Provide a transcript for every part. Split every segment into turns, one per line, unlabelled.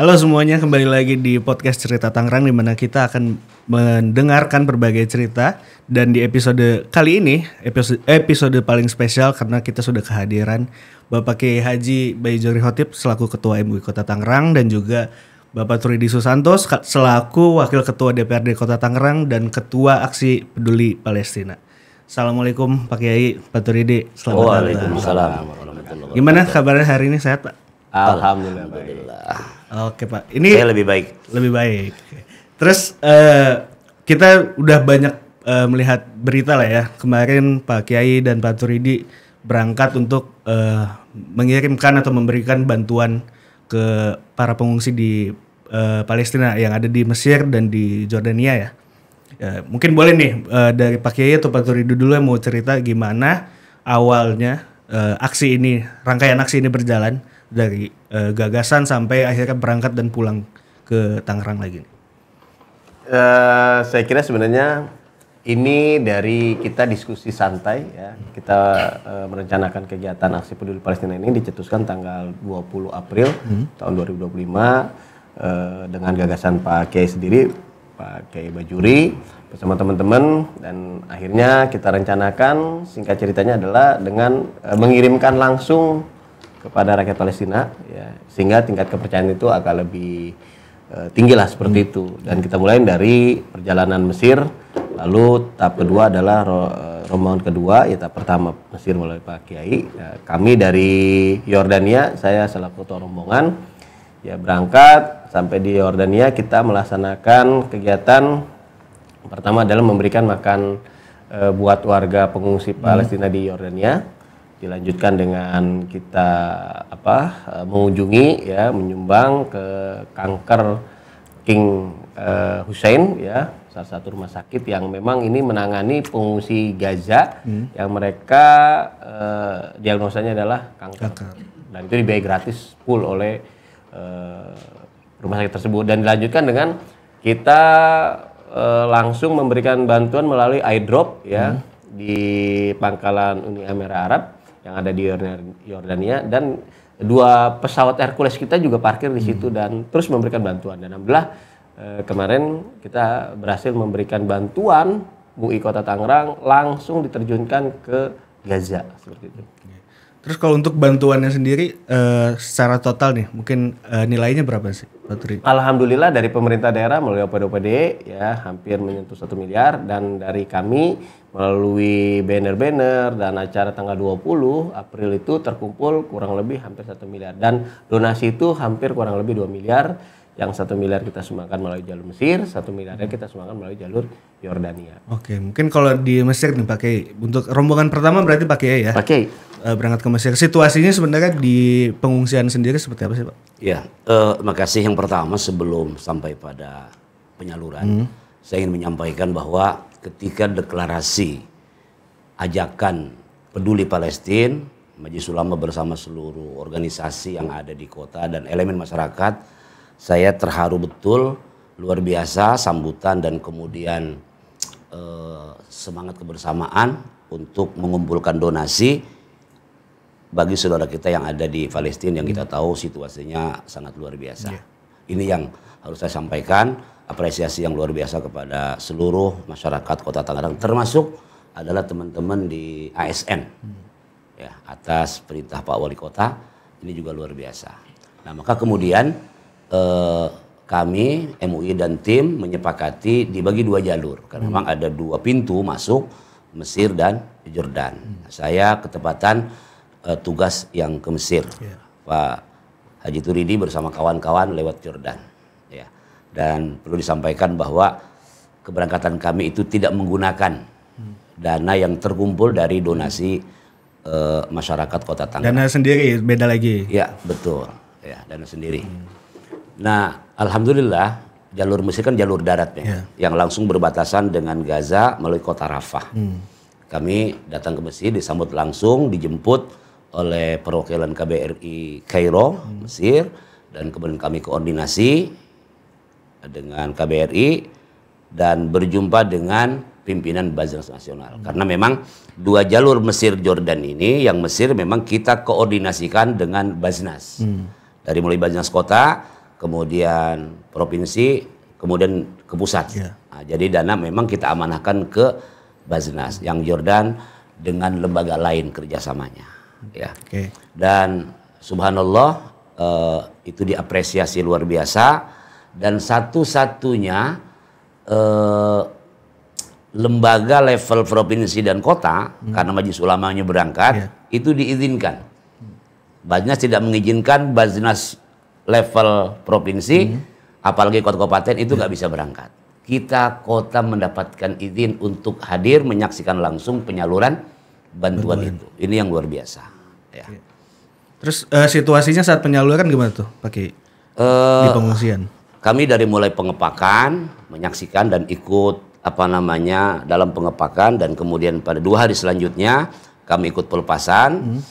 Halo semuanya, kembali lagi di podcast Cerita Tangerang, di mana kita akan mendengarkan berbagai cerita. Dan di episode kali ini, episode paling spesial karena kita sudah kehadiran Bapak Kiai Haji Bayi Johri Khotib selaku Ketua MUI Kota Tangerang, dan juga Bapak Turidi Susanto selaku Wakil Ketua DPRD Kota Tangerang dan Ketua Aksi Peduli Palestina. Assalamualaikum Pak Kiai, Pak Turidi, selamat datang.
Waalaikumsalam.
Gimana kabarnya hari ini, sehat Pak?
Alhamdulillah.
Oke Pak, ini
Saya lebih baik.
Lebih baik. Terus kita udah banyak melihat berita lah ya. Kemarin Pak Kiai dan Pak Turidi berangkat untuk mengirimkan atau memberikan bantuan ke para pengungsi di Palestina yang ada di Mesir dan di Jordania ya. Mungkin boleh nih dari Pak Kiai atau Pak Turidi dulu yang mau cerita gimana awalnya aksi ini, rangkaian aksi ini berjalan dari gagasan sampai akhirnya berangkat dan pulang ke Tangerang lagi.
Saya kira sebenarnya ini dari kita diskusi santai ya. Kita merencanakan kegiatan aksi peduli Palestina ini dicetuskan tanggal 20 April tahun 2025 dengan gagasan Pak Kiai sendiri, Pak Kiai Bajuri bersama teman-teman, dan akhirnya kita rencanakan singkat ceritanya adalah dengan mengirimkan langsung kepada rakyat Palestina ya, sehingga tingkat kepercayaan itu agak lebih tinggi lah seperti itu. Dan kita mulai dari perjalanan Mesir, lalu tahap kedua adalah rombongan kedua, ya tahap pertama Mesir melalui Pak Kiai, ya, kami dari Yordania, saya selaku ketua rombongan ya berangkat sampai di Yordania. Kita melaksanakan kegiatan pertama adalah memberikan makan buat warga pengungsi Palestina di Yordania. Dilanjutkan dengan kita mengunjungi ya, menyumbang ke kanker King Hussein ya, salah satu rumah sakit yang memang ini menangani pengungsi Gaza yang mereka diagnosanya adalah kanker. Dan itu dibiayai gratis full oleh rumah sakit tersebut. Dan dilanjutkan dengan kita langsung memberikan bantuan melalui airdrop ya di pangkalan Uni Emirat Arab yang ada di Yordania, dan 2 pesawat Hercules kita juga parkir di situ dan terus memberikan bantuan. Dan alhamdulillah kemarin kita berhasil memberikan bantuan MUI Kota Tangerang langsung diterjunkan ke Gaza seperti itu.
Terus kalau untuk bantuannya sendiri secara total nih mungkin nilainya berapa sih Pak Turi?
Alhamdulillah dari pemerintah daerah melalui OPD ya hampir menyentuh 1 miliar, dan dari kami melalui banner-banner dan acara tanggal 20 April itu terkumpul kurang lebih hampir 1 miliar, dan donasi itu hampir kurang lebih 2 miliar. Yang 1 miliar kita sumbangkan melalui jalur Mesir, 1 miliarnya kita sumbangkan melalui jalur Yordania.
Oke, mungkin kalau di Mesir nih Pak Kiai, untuk rombongan pertama berarti Pak Kiai ya?
Pak Kiai.
Berangkat ke Mesir. Situasinya sebenarnya di pengungsian sendiri seperti apa sih Pak?
Ya, makasih. Yang pertama sebelum sampai pada penyaluran, saya ingin menyampaikan bahwa ketika deklarasi ajakan peduli Palestina, Majelis Ulama bersama seluruh organisasi yang ada di kota dan elemen masyarakat, saya terharu betul, luar biasa sambutan dan kemudian semangat kebersamaan untuk mengumpulkan donasi bagi saudara kita yang ada di Palestina yang kita tahu situasinya sangat luar biasa. Ini yang harus saya sampaikan, apresiasi yang luar biasa kepada seluruh masyarakat Kota Tangerang, termasuk adalah teman-teman di ASN ya, atas perintah Pak Wali Kota, ini juga luar biasa. Nah maka kemudian kami MUI dan tim menyepakati dibagi 2 jalur karena memang ada 2 pintu masuk, Mesir dan Jordan. Saya ketepatan tugas yang ke Mesir, Pak Haji Turidi bersama kawan-kawan lewat Jordan ya. Dan perlu disampaikan bahwa keberangkatan kami itu tidak menggunakan dana yang terkumpul dari donasi masyarakat Kota Tangerang.
Dana sendiri beda lagi?
Ya betul ya, dana sendiri. Nah, alhamdulillah jalur Mesir kan jalur daratnya yang langsung berbatasan dengan Gaza melalui kota Rafah. Kami datang ke Mesir, disambut langsung, dijemput oleh perwakilan KBRI Kairo, Mesir, dan kemudian kami koordinasi dengan KBRI dan berjumpa dengan pimpinan Basnas Nasional. Karena memang 2 jalur Mesir Jordan ini, yang Mesir memang kita koordinasikan dengan Basnas. Dari mulai Basnas Kota, kemudian provinsi, kemudian ke pusat.
Iya.
Nah, jadi dana memang kita amanahkan ke Baznas yang Jordan dengan lembaga lain kerjasamanya. Ya.
Oke.
Dan subhanallah itu diapresiasi luar biasa, dan satu-satunya lembaga level provinsi dan kota karena majelis ulamanya berangkat itu diizinkan. Baznas tidak mengizinkan Baznas level provinsi apalagi kota kabupaten itu nggak bisa berangkat. Kita kota mendapatkan izin untuk hadir menyaksikan langsung penyaluran bantuan itu. Ini yang luar biasa. Ya.
Terus situasinya saat penyaluran gimana tuh Pak Kiai? Di pengungsian?
Kami dari mulai pengepakan, menyaksikan dan ikut dalam pengepakan, dan kemudian pada 2 hari selanjutnya kami ikut pelepasan.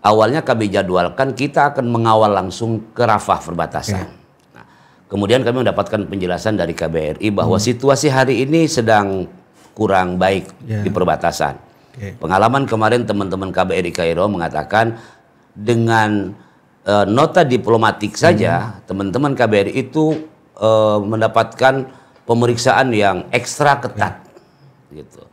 Awalnya kami jadwalkan kita akan mengawal langsung ke Rafah perbatasan. Nah, kemudian kami mendapatkan penjelasan dari KBRI bahwa situasi hari ini sedang kurang baik di perbatasan. Pengalaman kemarin teman-teman KBRI Kairo mengatakan dengan nota diplomatik saja teman-teman KBRI itu mendapatkan pemeriksaan yang ekstra ketat gitu.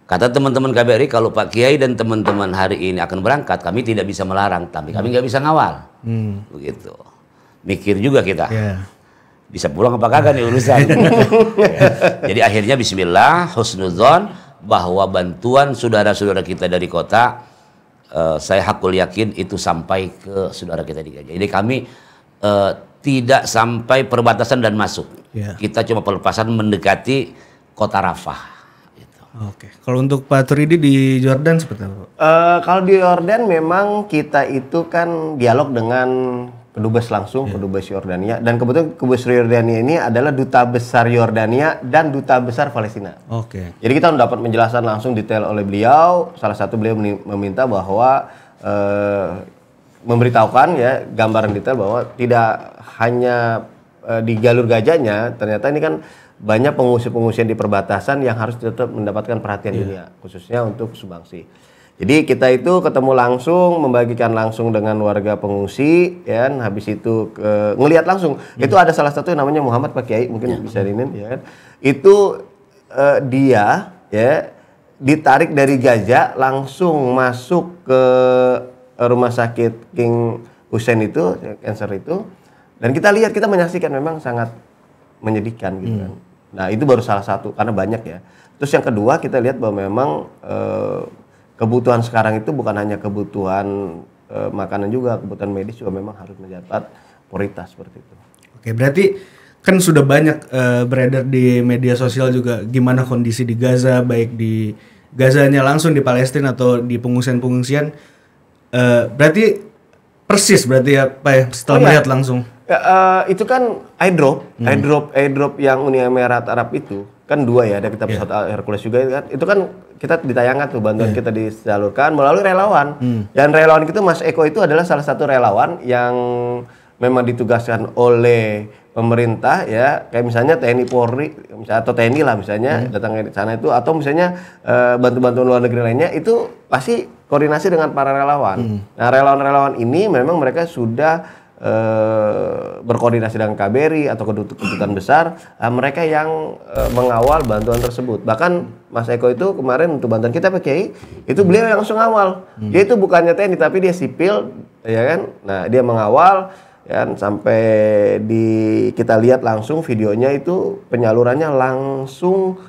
Kata teman-teman KBRI, kalau Pak Kiai dan teman-teman hari ini akan berangkat, kami tidak bisa melarang, tapi kami nggak bisa ngawal. Begitu. Mikir juga kita. Bisa pulang apa kagak nih urusan. Jadi akhirnya bismillah, husnudzon bahwa bantuan saudara-saudara kita dari kota, saya hakul yakin itu sampai ke saudara kita di Gaza. Jadi kami tidak sampai perbatasan dan masuk. Kita cuma pelepasan mendekati kota Rafah. Gitu.
Oke. Kalau untuk Pak Turidi di Jordan seperti apa?
Kalau di Jordan memang kita itu kan dialog dengan kedubes langsung, kedubes Yordania, dan kebetulan kedubes Yordania ini adalah duta besar Yordania dan duta besar Palestina.
Oke.
Jadi kita mendapat penjelasan langsung detail oleh beliau. Salah satu beliau meminta bahwa memberitahukan ya gambaran detail bahwa tidak hanya di jalur Gazanya, ternyata ini kan banyak pengungsi-pengungsian di perbatasan yang harus tetap mendapatkan perhatian dunia, khususnya untuk Sumbangsi. Jadi kita itu ketemu langsung, membagikan langsung dengan warga pengungsi, ya kan? Habis itu ngelihat langsung. Itu ada salah satu yang namanya Muhammad Pak Kiai, mungkin bisa diinin, ya kan? Itu dia ya ditarik dari Gaza langsung masuk ke rumah sakit King Hussein itu, cancer itu, dan kita lihat, kita menyaksikan memang sangat menyedihkan gitu kan. Nah itu baru salah satu karena banyak ya. Terus yang kedua kita lihat bahwa memang kebutuhan sekarang itu bukan hanya kebutuhan makanan juga, kebutuhan medis juga memang harus mendapat prioritas seperti itu.
Oke, berarti kan sudah banyak beredar di media sosial juga gimana kondisi di Gaza, baik di Gazanya langsung di Palestina atau di pengungsian-pengungsian. Berarti persis berarti ya Pak ya, setelah melihat langsung.
Ya, itu kan airdrop yang Uni Emirat Arab itu kan 2 ya, ada kita pesawat Hercules juga kan. Itu kan kita ditayangkan tuh bantuan kita disalurkan melalui relawan. Dan relawan itu Mas Eko itu adalah salah satu relawan yang memang ditugaskan oleh pemerintah ya, kayak misalnya TNI Polri atau TNI lah misalnya datang ke sana itu, atau misalnya bantu-bantuan luar negeri lainnya, itu pasti koordinasi dengan para relawan. Nah relawan-relawan ini memang mereka sudah berkoordinasi dengan KBRI atau kedutaan besar, mereka yang mengawal bantuan tersebut. Bahkan Mas Eko itu kemarin untuk bantuan kita PKI itu beliau yang langsung ngawal. Dia itu bukannya TNI tapi dia sipil, ya kan? Nah dia mengawal, ya kan? Sampai kita lihat langsung videonya itu penyalurannya langsung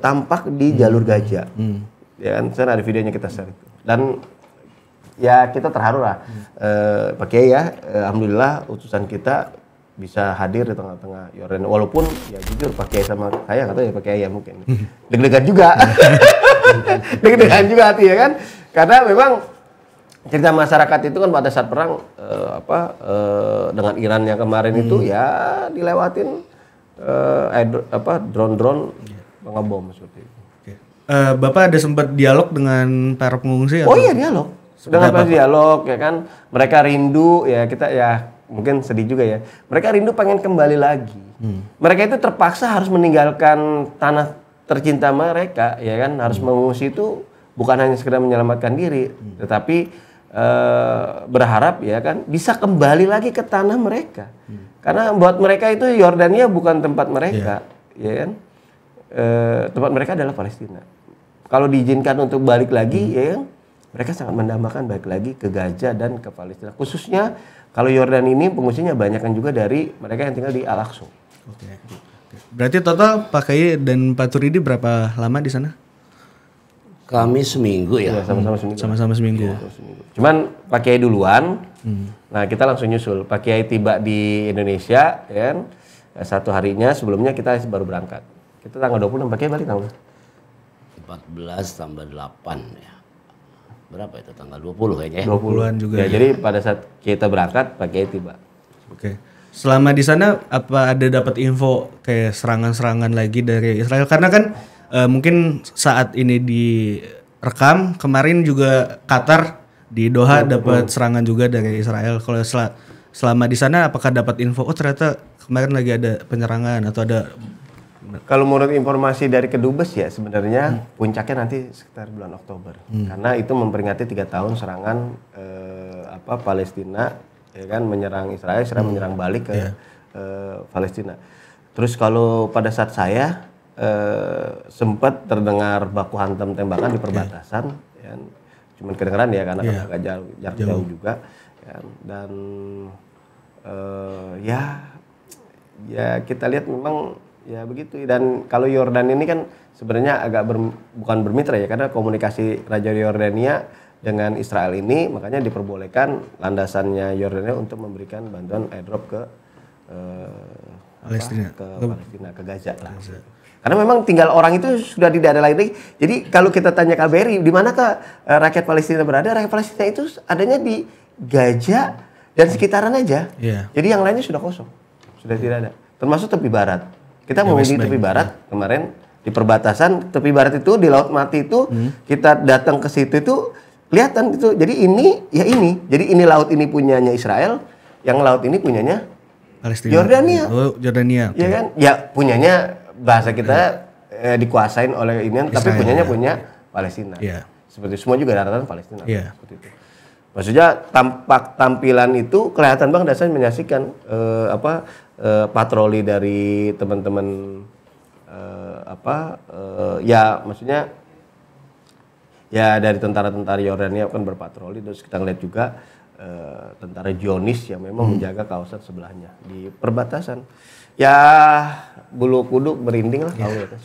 tampak di jalur Gaza. Ya kan? Saya ada videonya kita share itu. Dan ya kita terharu lah, Pak Kiai ya, alhamdulillah utusan kita bisa hadir di tengah-tengah Yordan. Walaupun ya jujur Pak Kiai sama saya nggak tahu ya Pak Kiai ya mungkin deg-degan juga, deg-degan juga hati ya kan, karena memang cerita masyarakat itu kan pada saat perang dengan Iran yang kemarin itu ya dilewatin drone-drone ngebom seperti itu.
Bapak ada sempat dialog dengan para pengungsi?
Oh iya dialog. Dengan dialog ya kan, mereka rindu ya, kita ya mungkin sedih juga ya, mereka rindu pengen kembali lagi. Mereka itu terpaksa harus meninggalkan tanah tercinta mereka ya kan, harus mengungsi itu bukan hanya sekedar menyelamatkan diri, tetapi berharap ya kan bisa kembali lagi ke tanah mereka. Karena buat mereka itu Yordania bukan tempat mereka, ya kan? Tempat mereka adalah Palestina. Kalau diizinkan untuk balik lagi, ya kan? Mereka sangat mendambakan balik lagi ke Gaza dan ke Palestina. Khususnya kalau Yordan ini pengungsinya banyak kan juga dari mereka yang tinggal di Al-Aqsa.
Oke. Berarti total Pak Kiai dan Pak Turidi berapa lama di sana?
Kami seminggu ya.
Ya, sama-sama seminggu.
Sama-sama seminggu.
Cuman Pak Kiai duluan. Nah, kita langsung nyusul. Pak Kiai tiba di Indonesia, ya kan? Satu harinya sebelumnya kita baru berangkat. Kita tanggal 20 Pak Kiai balik tanggal
14 tambah 8 ya. Berapa itu tanggal 20 kayaknya ya?
20-an juga.
Ya, jadi pada saat kita berangkat Pak Kiai tiba.
Oke. Selama di sana apa ada dapat info kayak serangan-serangan lagi dari Israel? Karena kan mungkin saat ini direkam kemarin juga Qatar di Doha dapat serangan juga dari Israel. Kalau selama di sana apakah dapat info ternyata kemarin lagi ada penyerangan atau ada?
Kalau menurut informasi dari Kedubes ya sebenarnya puncaknya nanti sekitar bulan Oktober. Karena itu memperingati 3 tahun serangan Palestina, ya kan, menyerang Israel menyerang balik ke Palestina. Terus kalau pada saat saya sempat terdengar baku hantam tembakan di perbatasan, ya, cuman kedengeran ya karena kan agak jarak jauh juga, ya, dan ya kita lihat memang ya begitu. Dan kalau Yordan ini kan sebenarnya agak bukan bermitra ya, karena komunikasi Raja Yordania dengan Israel ini makanya diperbolehkan landasannya Yordania untuk memberikan bantuan airdrop ke
Palestina,
ke Gaza lah. Karena memang tinggal orang itu sudah tidak ada lagi. Jadi kalau kita tanya KBRI di manakah rakyat Palestina berada, rakyat Palestina itu adanya di Gaza dan sekitaran aja. Jadi yang lainnya sudah kosong, sudah tidak ada. Termasuk tepi barat. Kita mau di tepi barat kemarin di perbatasan tepi barat itu di Laut Mati itu kita datang ke situ itu kelihatan itu. Jadi ini ya ini. Jadi ini laut ini punyanya Israel, yang laut ini punyanya
Palestina.
Yordania.
Oh, Yordania.
Ya kan? Ya punyanya bahasa kita dikuasain oleh ini, tapi punyanya punya Palestina. Seperti semua juga daratan Palestina. Seperti itu. Maksudnya tampilan itu kelihatan banget, dasarnya menyaksikan patroli dari teman-teman ya maksudnya ya dari tentara-tentara Yordania kan berpatroli. Terus kita ngeliat juga tentara Zionis yang memang menjaga kawasan sebelahnya di perbatasan. Ya bulu kuduk merinding lah kalau lihatnya.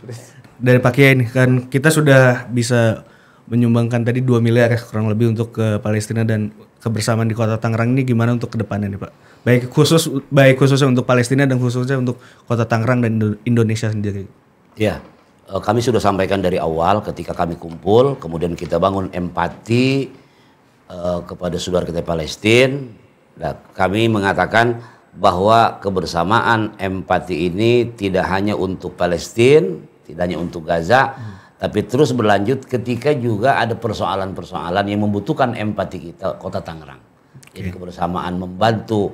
Dari Pak Kiai ini kan kita sudah bisa menyumbangkan tadi 2 miliar ya kurang lebih untuk ke Palestina dan kebersamaan di Kota Tangerang ini gimana untuk kedepannya nih Pak? Baik khususnya untuk Palestina dan khususnya untuk Kota Tangerang dan Indonesia sendiri.
Ya, kami sudah sampaikan dari awal ketika kami kumpul, kemudian kita bangun empati kepada saudara kita Palestina. Nah, kami mengatakan bahwa kebersamaan empati ini tidak hanya untuk Palestina, tidak hanya untuk Gaza, tapi terus berlanjut ketika juga ada persoalan-persoalan yang membutuhkan empati kita Kota Tangerang. Jadi kebersamaan membantu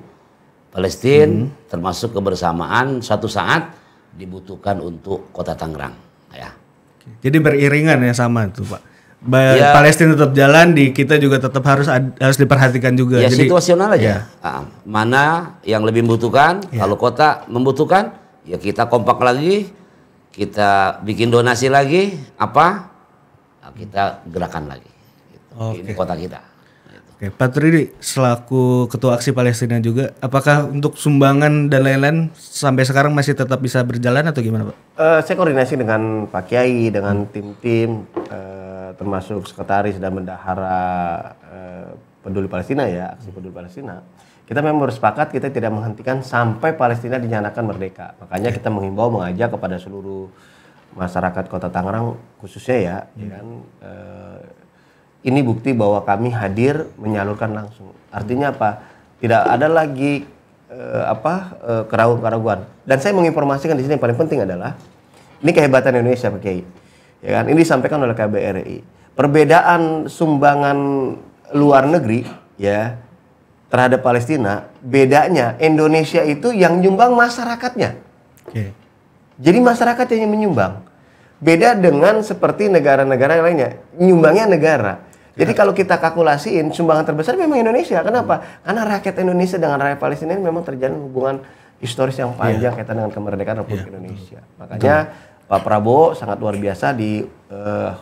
Palestina, termasuk kebersamaan suatu saat dibutuhkan untuk Kota Tangerang. Ya.
Jadi beriringan ya sama tuh Pak. Palestina tetap jalan, di kita juga tetap harus diperhatikan juga.
Ya
jadi,
situasional aja. Mana yang lebih membutuhkan? Kalau kota membutuhkan, ya kita kompak lagi, kita bikin donasi lagi, kita gerakan lagi. Gitu. Ini kota kita. Gitu.
Oke, Pak Turidi selaku Ketua Aksi Palestina juga, apakah untuk sumbangan dan lain-lain sampai sekarang masih tetap bisa berjalan atau gimana Pak?
Saya koordinasi dengan Pak Kiai, dengan tim-tim, termasuk sekretaris dan bendahara Peduli Palestina ya, Aksi Peduli Palestina. Kita memang bersepakat kita tidak menghentikan sampai Palestina dinyatakan merdeka. Makanya kita menghimbau, mengajak kepada seluruh masyarakat Kota Tangerang khususnya ya kan, ini bukti bahwa kami hadir menyalurkan langsung. Artinya apa? Tidak ada lagi keraguan-keraguan. Dan saya menginformasikan di sini yang paling penting adalah ini kehebatan Indonesia Pak Kiai. Ya kan, ini disampaikan oleh KBRI. Perbedaan sumbangan luar negeri ya terhadap Palestina, bedanya Indonesia itu yang nyumbang masyarakatnya. Jadi masyarakat yang menyumbang. Beda dengan seperti negara-negara lainnya, nyumbangnya negara. Jadi kalau kita kalkulasiin sumbangan terbesar memang Indonesia. Kenapa? Karena rakyat Indonesia dengan rakyat Palestina ini memang terjalin hubungan historis yang panjang kaitan dengan kemerdekaan Republik Indonesia. Makanya Pak Prabowo sangat luar biasa di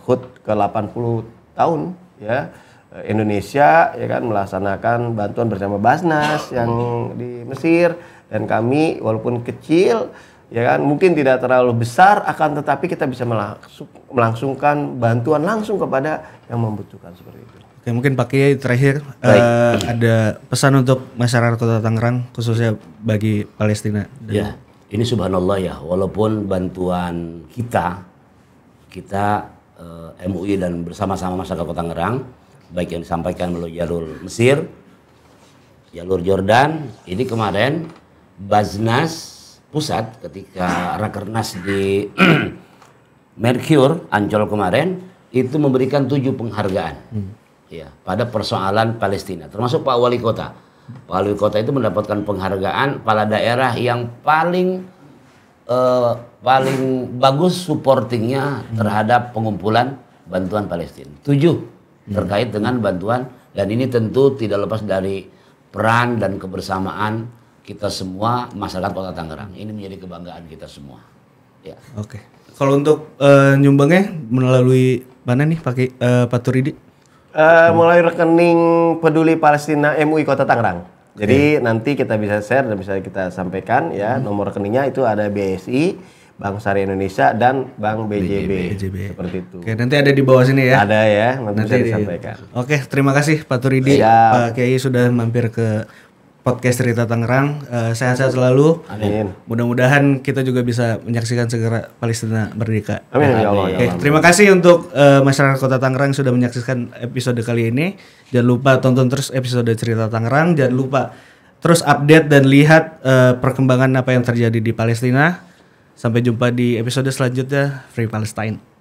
HUT ke-80 tahun ya Indonesia ya kan melaksanakan bantuan bersama Basnas yang di Mesir, dan kami walaupun kecil ya kan mungkin tidak terlalu besar, akan tetapi kita bisa melangsungkan bantuan langsung kepada yang membutuhkan seperti itu.
Oke, mungkin Pak Kiai terakhir ada pesan untuk masyarakat Kota Tangerang khususnya bagi Palestina.
Ya, ini subhanallah ya, walaupun bantuan kita MUI dan bersama-sama masyarakat Kota Tangerang, baik yang disampaikan melalui jalur Mesir, jalur Jordan, ini kemarin Basnas Pusat ketika Rakernas di Mercure Ancol kemarin itu memberikan 7 penghargaan ya pada persoalan Palestina, termasuk Pak Wali Kota. Pak Wali Kota itu mendapatkan penghargaan kepala daerah yang paling bagus supportingnya terhadap pengumpulan bantuan Palestina. 7 terkait dengan bantuan, dan ini tentu tidak lepas dari peran dan kebersamaan kita semua masyarakat Kota Tangerang. Ini menjadi kebanggaan kita semua. Ya.
Oke. Kalau untuk nyumbangnya melalui mana nih Pak Turidi?
Melalui rekening Peduli Palestina MUI Kota Tangerang. Jadi nanti kita bisa share dan bisa kita sampaikan ya nomor rekeningnya itu ada BSI, Bank Syariah Indonesia dan Bank BJB. Seperti itu.
Oke, nanti ada di bawah sini ya.
Ada ya, nanti bisa disampaikan.
Oke, terima kasih Pak Turidi, Pak Kiai sudah mampir ke podcast Cerita Tangerang. Sehat-sehat selalu.
Amin.
Mudah-mudahan kita juga bisa menyaksikan segera Palestina merdeka.
Amin ya Allah.
Oke, terima kasih untuk masyarakat Kota Tangerang sudah menyaksikan episode kali ini. Jangan lupa tonton terus episode Cerita Tangerang. Jangan lupa terus update dan lihat perkembangan apa yang terjadi di Palestina. Sampai jumpa di episode selanjutnya. Free Palestine.